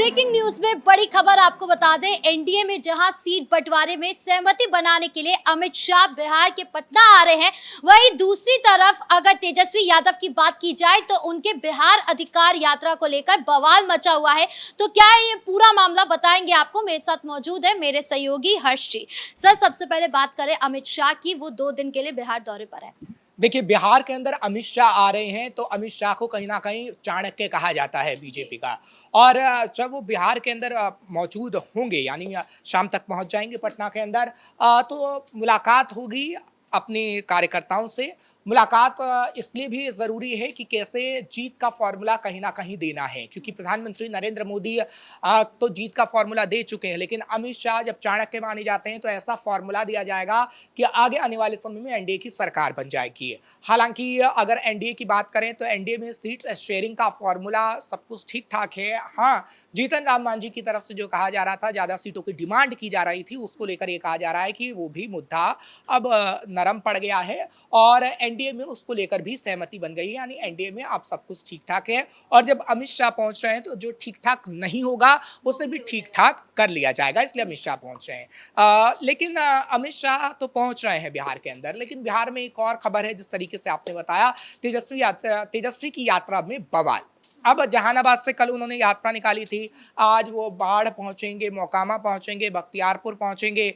Breaking news में बड़ी खबर आपको बता दें, एनडीए में जहां सीट बंटवारे में सहमति बनाने के लिए अमित शाह बिहार के पटना आ रहे हैं, वहीं दूसरी तरफ अगर तेजस्वी यादव की बात की जाए तो उनके बिहार अधिकार यात्रा को लेकर बवाल मचा हुआ है। तो क्या है ये पूरा मामला, बताएंगे आपको। मेरे साथ मौजूद है मेरे सहयोगी हर्ष जी। सर, सबसे पहले बात करें अमित शाह की, वो 2 दिन के लिए बिहार दौरे पर है। देखिए, बिहार के अंदर अमित शाह आ रहे हैं तो अमित शाह को कहीं ना कहीं चाणक्य कहा जाता है बीजेपी का। और जब वो बिहार के अंदर मौजूद होंगे, यानी शाम तक पहुंच जाएंगे पटना के अंदर, तो मुलाकात होगी अपने कार्यकर्ताओं से। मुलाकात इसलिए भी ज़रूरी है कि कैसे जीत का फॉर्मूला कहीं ना कहीं देना है, क्योंकि प्रधानमंत्री नरेंद्र मोदी तो जीत का फॉर्मूला दे चुके हैं, लेकिन अमित शाह जब चाणक्य माने जाते हैं तो ऐसा फॉर्मूला दिया जाएगा कि आगे आने वाले समय में एनडीए की सरकार बन जाएगी। हालांकि अगर एनडीए की बात करें तो एनडीए में सीट शेयरिंग का फॉर्मूला सब कुछ ठीक ठाक है। हाँ, जीतन राम मांझी की तरफ से जो कहा जा रहा था, ज़्यादा सीटों की डिमांड की जा रही थी, उसको लेकर ये कहा जा रहा है कि वो भी मुद्दा अब नरम पड़ गया है और एनडीए में उसको लेकर भी सहमति बन गई है, यानी एनडीए में अब सब कुछ ठीक ठाक है। और जब अमित शाह पहुंच रहे हैं तो जो ठीक ठाक नहीं होगा उसे भी ठीक ठाक कर लिया जाएगा, इसलिए अमित शाह पहुंच रहे हैं। लेकिन अमित शाह तो पहुंच रहे हैं बिहार के अंदर, लेकिन बिहार में एक और खबर है, जिस तरीके से आपने बताया, तेजस्वी की यात्रा में बवाल। अब जहानाबाद से कल उन्होंने यात्रा निकाली थी, आज वो बाढ़ पहुंचेंगे, मोकामा पहुंचेंगे, बख्तियारपुर पहुंचेंगे।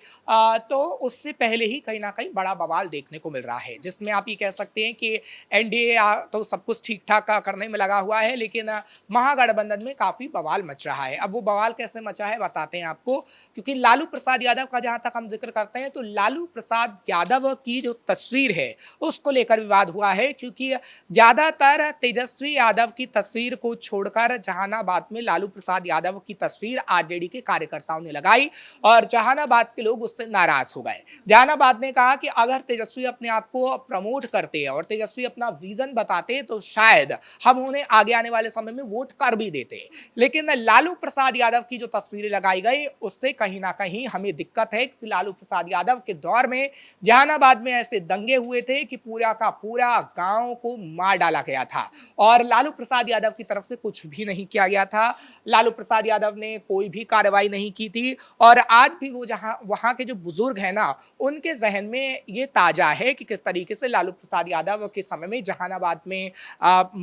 तो उससे पहले ही कहीं ना कहीं बड़ा बवाल देखने को मिल रहा है, जिसमें आप ये कह सकते हैं कि एनडीए तो सब कुछ ठीक ठाक करने में लगा हुआ है, लेकिन महागठबंधन में काफ़ी बवाल मच रहा है। अब वो बवाल कैसे मचा है बताते हैं आपको, क्योंकि लालू प्रसाद यादव का जहाँ तक हम जिक्र करते हैं तो लालू प्रसाद यादव की जो तस्वीर है उसको लेकर विवाद हुआ है, क्योंकि ज़्यादातर तेजस्वी यादव की तस्वीर को छोड़कर जहानाबाद में लालू प्रसाद यादव की तस्वीर आरजेडी के कार्यकर्ताओं ने लगाई और जहानाबाद के लोग उससे नाराज हो गए। जहानाबाद ने कहा कि अगर तेजस्वी अपने आप को प्रमोट करते और तेजस्वी अपना विजन बताते तो शायद हम उन्हें आगे आने वाले समय में वोट कर भी देते, लेकिन लालू प्रसाद यादव की जो तस्वीरें लगाई गई उससे कहीं ना कहीं हमें दिक्कत है, कि लालू प्रसाद यादव के दौर में जहानाबाद में ऐसे दंगे हुए थे कि पूरा का पूरा गांव को मार डाला गया था और लालू प्रसाद यादव की तरफ से कुछ भी नहीं किया गया था। लालू प्रसाद यादव ने कोई भी कार्रवाई नहीं की थी और आज भी वो जहां वहां के जो बुजुर्ग हैं ना, उनके जहन में ये ताजा है कि किस तरीके से लालू प्रसाद यादव के समय में जहानाबाद में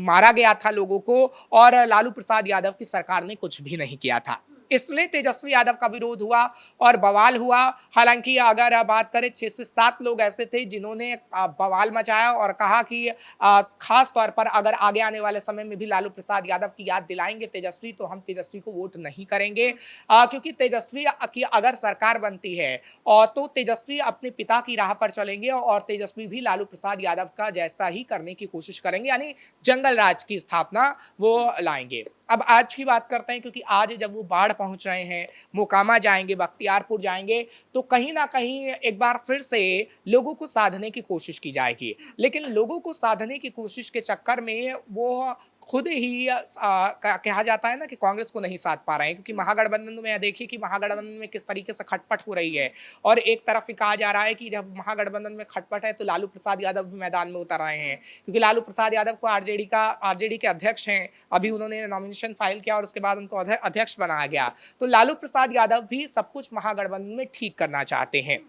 मारा गया था लोगों को और लालू प्रसाद यादव की सरकार ने कुछ भी नहीं किया था। इसलिए तेजस्वी यादव का विरोध हुआ और बवाल हुआ। हालांकि अगर बात करें 6 से 7 लोग ऐसे थे जिन्होंने बवाल मचाया और कहा कि खास तौर पर अगर आगे आने वाले समय में भी लालू प्रसाद यादव की याद दिलाएंगे तेजस्वी तो हम तेजस्वी को वोट नहीं करेंगे, क्योंकि तेजस्वी की अगर सरकार बनती है और तो तेजस्वी अपने पिता की राह पर चलेंगे और तेजस्वी भी लालू प्रसाद यादव का जैसा ही करने की कोशिश करेंगे, यानी जंगल राज की स्थापना वो लाएंगे। अब आज की बात करते हैं, क्योंकि आज जब वो बाढ़ पहुंच रहे हैं, मोकामा जाएंगे, बख्तियारपुर जाएंगे, तो कहीं ना कहीं एक बार फिर से लोगों को साधने की कोशिश की जाएगी, लेकिन लोगों को साधने की कोशिश के चक्कर में वो खुद ही कहा जाता है ना कि कांग्रेस को नहीं साध पा रहे हैं, क्योंकि महागठबंधन में देखिए कि महागठबंधन में किस तरीके से खटपट हो रही है और एक तरफ ही कहा जा रहा है कि जब महागठबंधन में खटपट है तो लालू प्रसाद यादव भी मैदान में उतर रहे हैं, क्योंकि लालू प्रसाद यादव को आरजेडी के अध्यक्ष हैं, अभी उन्होंने नॉमिनेशन फाइल किया और उसके बाद उनको अध्यक्ष बनाया गया। तो लालू प्रसाद यादव भी सब कुछ महागठबंधन में ठीक करना चाहते हैं,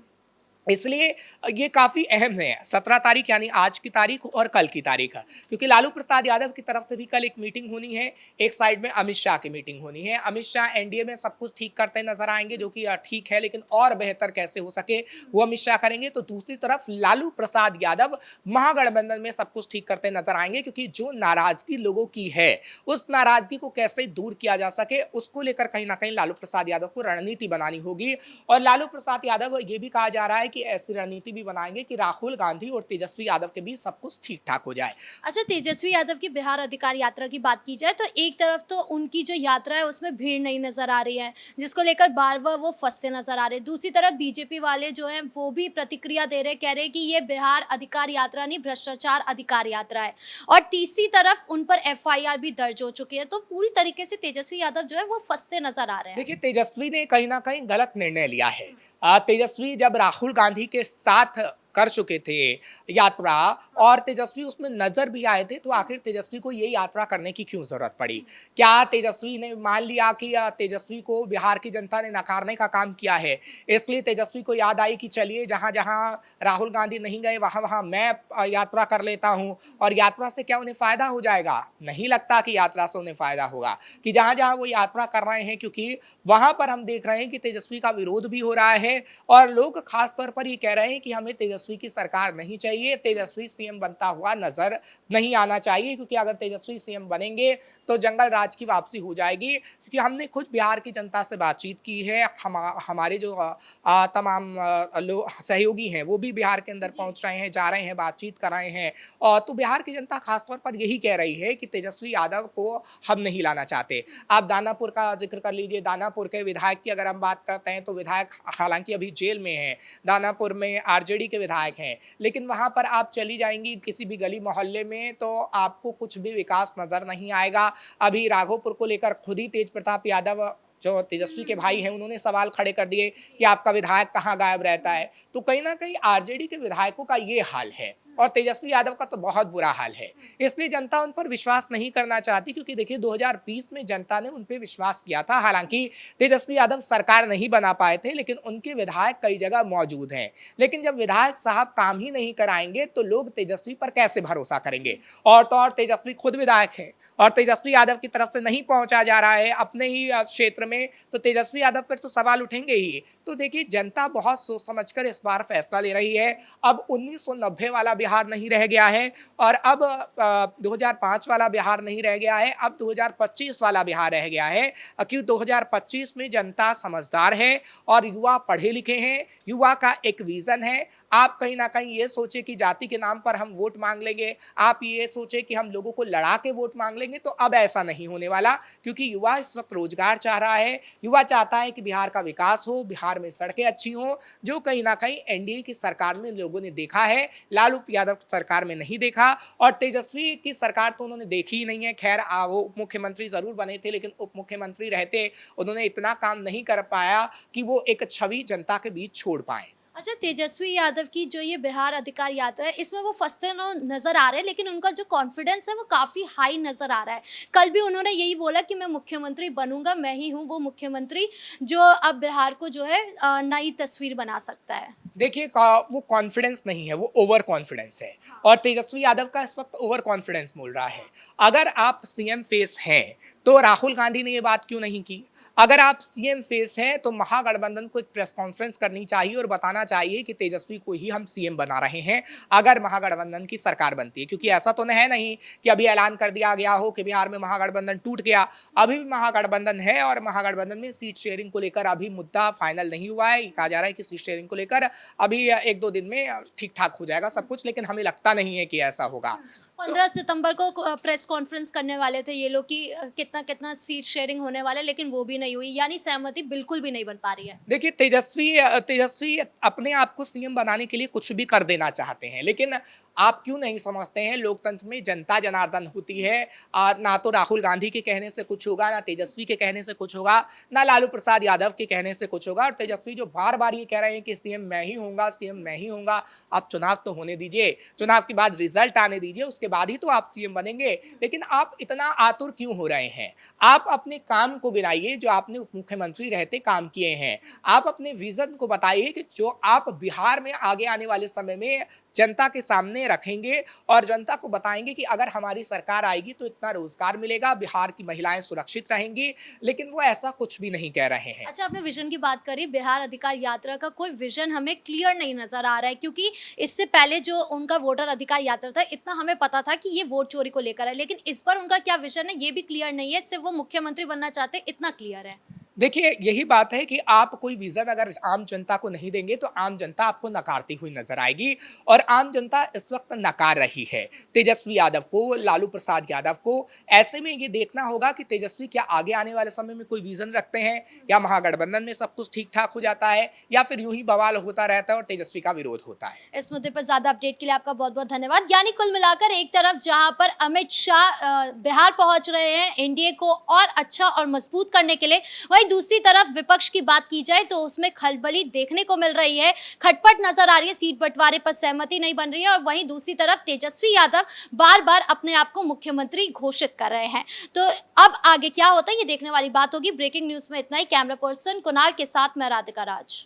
इसलिए ये काफ़ी अहम है 17 तारीख यानी आज की तारीख और कल की तारीख, क्योंकि लालू प्रसाद यादव की तरफ से भी कल एक मीटिंग होनी है, एक साइड में अमित शाह की मीटिंग होनी है। अमित शाह एनडीए में सब कुछ ठीक करते नजर आएंगे, जो कि ठीक है, लेकिन और बेहतर कैसे हो सके वो अमित शाह करेंगे। तो दूसरी तरफ लालू प्रसाद यादव महागठबंधन में सब कुछ ठीक करते नजर आएंगे, क्योंकि जो नाराजगी लोगों की है उस नाराजगी को कैसे दूर किया जा सके उसको लेकर कहीं ना कहीं लालू प्रसाद यादव को रणनीति बनानी होगी। और लालू प्रसाद यादव ये भी कहा जा रहा है कि ऐसी रणनीति भी बनाएंगे कि राहुल गांधी और तेजस्वी यादव के बीच सब कुछ ठीक ठाक हो जाए। अच्छा, तेजस्वी यादव की बिहार अधिकार यात्रा की बात की जाए तो एक तरफ तो उनकी जो यात्रा है उसमें भीड़ नहीं नजर आ रही है, जिसको लेकर बार बार वो फंसते नजर आ रहे हैं। दूसरी तरफ बीजेपी वाले जो हैं वो भी प्रतिक्रिया दे रहे, कह रहे हैं कि ये बिहार अधिकार यात्रा नहीं, भ्रष्टाचार अधिकार यात्रा है। और तीसरी तरफ उन पर एफआईआर भी दर्ज हो चुकी है। तो पूरी तरीके से तेजस्वी यादव जो है वो फंसते नजर आ रहे हैं। देखिए, तेजस्वी ने कहीं ना कहीं गलत निर्णय लिया है। तेजस्वी जब राहुल गांधी के साथ कर चुके थे यात्रा और तेजस्वी उसमें नजर भी आए थे, तो आखिर तेजस्वी को ये यात्रा करने की क्यों जरूरत पड़ी? क्या तेजस्वी ने मान लिया कि तेजस्वी को बिहार की जनता ने नकारने का काम किया है, इसलिए तेजस्वी को याद आई कि चलिए जहां जहां राहुल गांधी नहीं गए वहां वहां मैं यात्रा कर लेता हूं, और यात्रा से क्या उन्हें फायदा हो जाएगा? नहीं लगता कि यात्रा से उन्हें फायदा होगा, कि जहां जहां वो यात्रा कर रहे हैं, क्योंकि वहां पर हम देख रहे हैं कि तेजस्वी का विरोध भी हो रहा है और लोग खास तौर पर ये कह रहे हैं कि हमें तेजस्वी की सरकार नहीं चाहिए, तेजस्वी सीएम बनता हुआ नजर नहीं आना चाहिए, क्योंकि अगर तेजस्वी सीएम बनेंगे तो जंगल राज की वापसी हो जाएगी। क्योंकि हमने खुद बिहार की जनता से बातचीत की है, हमारे जो तमाम लोग सहयोगी हैं वो भी बिहार के अंदर पहुंच रहे हैं, जा रहे हैं, बातचीत कर रहे हैं, और तो बिहार की जनता खासतौर पर यही कह रही है कि तेजस्वी यादव को हम नहीं लाना चाहते। आप दानापुर का जिक्र कर लीजिए, दानापुर के विधायक की अगर हम बात करते हैं तो विधायक हालांकि अभी जेल में हैं, दानापुर में आरजेडी के विधायक हैं, लेकिन वहां पर आप चली जाएंगी किसी भी गली मोहल्ले में तो आपको कुछ भी विकास नजर नहीं आएगा। अभी राघोपुर को लेकर खुद ही तेज प्रताप यादव जो तेजस्वी के भाई हैं उन्होंने सवाल खड़े कर दिए कि आपका विधायक कहाँ गायब रहता है। तो कहीं ना कहीं आरजेडी के विधायकों का ये हाल है और तेजस्वी यादव का तो बहुत बुरा हाल है, इसलिए जनता उन पर विश्वास नहीं करना चाहती। क्योंकि देखिए 2020 में जनता ने उन पर विश्वास किया था, हालांकि तेजस्वी यादव सरकार नहीं बना पाए थे, लेकिन उनके विधायक कई जगह मौजूद हैं। लेकिन जब विधायक साहब काम ही नहीं कराएंगे तो लोग तेजस्वी पर कैसे भरोसा करेंगे? और तो और तेजस्वी खुद विधायक है और तेजस्वी यादव की तरफ से नहीं पहुंचा जा रहा है अपने ही क्षेत्र में, तो तेजस्वी यादव पर तो सवाल उठेंगे ही। तो देखिए जनता बहुत सोच समझकर इस बार फैसला ले रही है। अब 1990 वाला बिहार नहीं रह गया है और अब 2005 वाला बिहार नहीं रह गया है, अब 2025 वाला बिहार रह गया है। क्योंकि 2025 में जनता समझदार है और युवा पढ़े लिखे हैं, युवा का एक विजन है। आप कहीं ना कहीं ये सोचे कि जाति के नाम पर हम वोट मांग लेंगे, आप ये सोचे कि हम लोगों को लड़ा के वोट मांग लेंगे, तो अब ऐसा नहीं होने वाला। क्योंकि युवा इस वक्त रोजगार चाह रहा है, युवा चाहता है कि बिहार का विकास हो, बिहार में सड़कें अच्छी हों, जो कहीं ना कहीं एनडीए की सरकार में लोगों ने देखा है, लालू यादव सरकार में नहीं देखा। और तेजस्वी की सरकार तो उन्होंने देखी ही नहीं है। खैर वो उप मुख्यमंत्री जरूर बने थे, लेकिन उप मुख्यमंत्री रहते उन्होंने इतना काम नहीं कर पाया कि वो एक छवि जनता के बीच छोड़ पाए। अच्छा, तेजस्वी यादव की जो ये बिहार अधिकार यात्रा है इसमें वो फंसते नजर आ रहे हैं, लेकिन उनका जो कॉन्फिडेंस है वो काफी हाई नजर आ रहा है। कल भी उन्होंने यही बोला कि मैं मुख्यमंत्री बनूंगा, मैं ही हूँ वो मुख्यमंत्री जो अब बिहार को जो है नई तस्वीर बना सकता है। देखिए वो कॉन्फिडेंस नहीं है, वो ओवर कॉन्फिडेंस है। और तेजस्वी यादव का इस वक्त ओवर कॉन्फिडेंस बोल रहा है। अगर आप सीएम फेस हैं तो राहुल गांधी ने ये बात क्यों नहीं की? अगर आप सीएम फेस हैं तो महागठबंधन को एक प्रेस कॉन्फ्रेंस करनी चाहिए और बताना चाहिए कि तेजस्वी को ही हम सीएम बना रहे हैं अगर महागठबंधन की सरकार बनती है। क्योंकि ऐसा तो है नहीं कि अभी ऐलान कर दिया गया हो कि बिहार में महागठबंधन टूट गया। अभी भी महागठबंधन है और महागठबंधन में सीट शेयरिंग को लेकर अभी मुद्दा फाइनल नहीं हुआ है। कहा जा रहा है कि सीट शेयरिंग को लेकर अभी 1-2 दिन में ठीक ठाक हो जाएगा सब कुछ, लेकिन हमें लगता नहीं है कि ऐसा होगा। 15 सितंबर को प्रेस कॉन्फ्रेंस करने वाले थे ये लोग कि कितना कितना सीट शेयरिंग होने वाला है, लेकिन वो भी नहीं हुई, यानी सहमति बिल्कुल भी नहीं बन पा रही है। देखिए तेजस्वी अपने आप को सीएम बनाने के लिए कुछ भी कर देना चाहते हैं, लेकिन आप क्यों नहीं समझते हैं लोकतंत्र में जनता जनार्दन होती है। ना तो राहुल गांधी के कहने से कुछ होगा, ना तेजस्वी के कहने से कुछ होगा, ना लालू प्रसाद यादव के कहने से कुछ होगा। और तेजस्वी जो बार बार ये कह रहे हैं कि सीएम मैं ही होऊंगा, सीएम मैं ही होऊंगा, आप चुनाव तो होने दीजिए, चुनाव के बाद रिजल्ट आने दीजिए, उसके बाद ही तो आप सीएम बनेंगे। लेकिन आप इतना आतुर क्यों हो रहे हैं? आप अपने काम को गिनाइए जो आपने उप मुख्यमंत्री रहते काम किए हैं। आप अपने विजन को बताइए कि जो आप बिहार में आगे आने वाले समय में जनता के सामने रखेंगे और जनता को बताएंगे कि अगर हमारी सरकार आएगी तो इतना रोजगार मिलेगा, बिहार की महिलाएं सुरक्षित रहेंगी। लेकिन वो ऐसा कुछ भी नहीं कह रहे हैं। अच्छा, आपने विजन की बात करी, बिहार अधिकार यात्रा का कोई विजन हमें क्लियर नहीं नजर आ रहा है, क्योंकि इससे पहले जो उनका वोटर अधिकार यात्रा था इतना हमें पता था कि ये वोट चोरी को लेकर है, लेकिन इस पर उनका क्या विजन है ये भी क्लियर नहीं है। सिर्फ वो मुख्यमंत्री बनना चाहते हैं इतना क्लियर है। देखिए यही बात है कि आप कोई विजन अगर आम जनता को नहीं देंगे तो आम जनता आपको नकारती हुई नजर आएगी। और आम जनता इस वक्त नकार रही है तेजस्वी यादव को, लालू प्रसाद यादव को। ऐसे में ये देखना होगा कि तेजस्वी क्या आगे आने वाले समय में कोई विजन रखते हैं, या महागठबंधन में सब कुछ ठीक ठाक हो जाता है, या फिर यूं ही बवाल होता रहता है और तेजस्वी का विरोध होता है। इस मुद्दे पर ज्यादा अपडेट के लिए आपका बहुत बहुत धन्यवाद। यानी कुल मिलाकर एक तरफ जहां पर अमित शाह बिहार पहुंच रहे हैं एनडीए को और अच्छा और मजबूत करने के लिए, वहीं दूसरी तरफ विपक्ष की बात की जाए तो उसमें खलबली देखने को मिल रही है, खटपट नजर आ रही है, सीट बंटवारे पर सहमति नहीं बन रही है और वहीं दूसरी तरफ तेजस्वी यादव बार बार अपने आप को मुख्यमंत्री घोषित कर रहे हैं। तो अब आगे क्या होता है ये देखने वाली बात होगी। ब्रेकिंग न्यूज में इतना ही। कैमरा पर्सन कुणाल के साथ मैं राधिका राज।